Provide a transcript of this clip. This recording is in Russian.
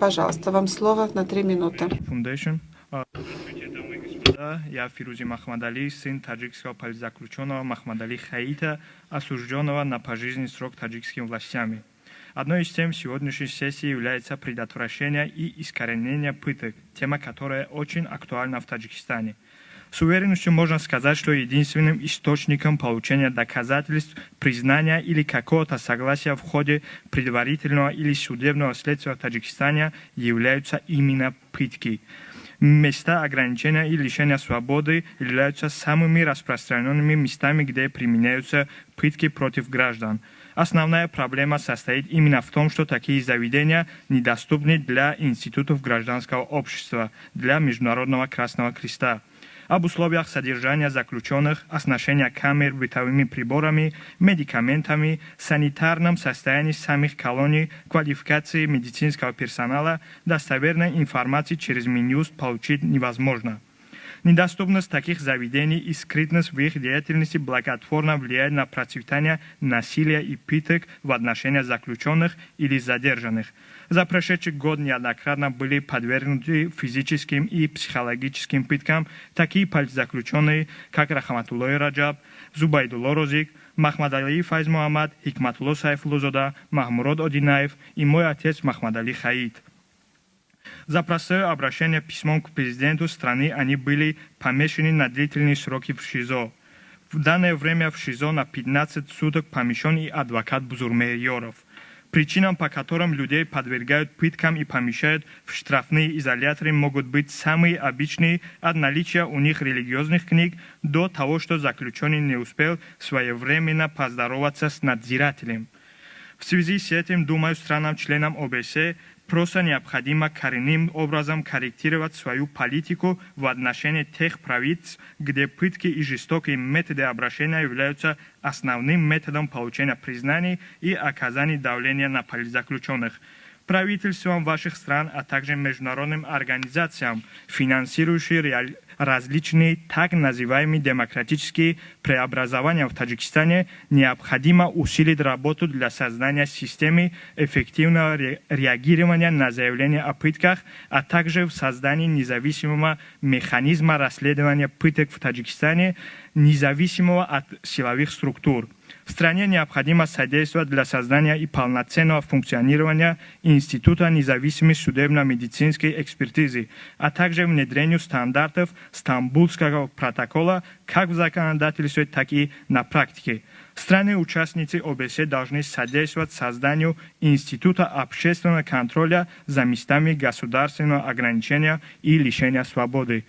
Пожалуйста, вам слово на 3 минуты. Здравствуйте, дамы и господа. Я Фирузи Махмадали, сын таджикского политзаключенного Махмадали Хаита, осужденного на пожизненный срок таджикскими властями. Одной из тем сегодняшней сессии является предотвращение и искоренение пыток, тема, которая очень актуальна в Таджикистане. С уверенностью можно сказать, что единственным источником получения доказательств, признания или какого-то согласия в ходе предварительного или судебного следствия в Таджикистане являются именно пытки. Места ограничения и лишения свободы являются самыми распространенными местами, где применяются пытки против граждан. Основная проблема состоит именно в том, что такие заведения недоступны для институтов гражданского общества, для Международного Красного Креста. Об условиях содержания заключенных, оснащения камер бытовыми приборами, медикаментами, санитарном состоянии самих колоний, квалификации медицинского персонала, достоверной информации через Минюст получить невозможно. Недоступность таких заведений и скрытность в их деятельности благотворно влияет на процветание насилия и пыток в отношении заключенных или задержанных. За прошедший год неоднократно были подвергнуты физическим и психологическим пыткам такие политзаключенные, как Рахматуллой Раджаб, Зубайдулло Розик, Махмадали Файз Мухаммад, Хикматулло Сайфуллозода, Махмурод Одинаев и мой отец Махмадали Хаид. За простое обращение письмом к президенту страны они были помещены на длительные сроки в ШИЗО. В данное время в ШИЗО на 15 суток помещен и адвокат Бузурмейоров. Причинам, по которым людей подвергают пыткам и помещают в штрафные изоляторы, могут быть самые обычные, от наличия у них религиозных книг до того, что заключенный не успел своевременно поздороваться с надзирателем. В связи с этим, думаю, странам-членам ОБСЕ просто необходимо коренным образом корректировать свою политику в отношении тех правительств, где пытки и жестокие методы обращения являются основным методом получения признаний и оказания давления на политзаключенных. Правительствам ваших стран, а также международным организациям, финансирующим различные так называемые демократические преобразования в Таджикистане, необходимо усилить работу для создания системы эффективного реагирования на заявления о пытках, а также в создании независимого механизма расследования пыток в Таджикистане, независимого от силовых структур. В стране необходимо содействовать для создания и полноценного функционирования Института независимой судебно-медицинской экспертизы, а также внедрению стандартов Стамбульского протокола как в законодательстве, так и на практике. Страны-участницы ОБСЕ должны содействовать созданию Института общественного контроля за местами государственного ограничения и лишения свободы.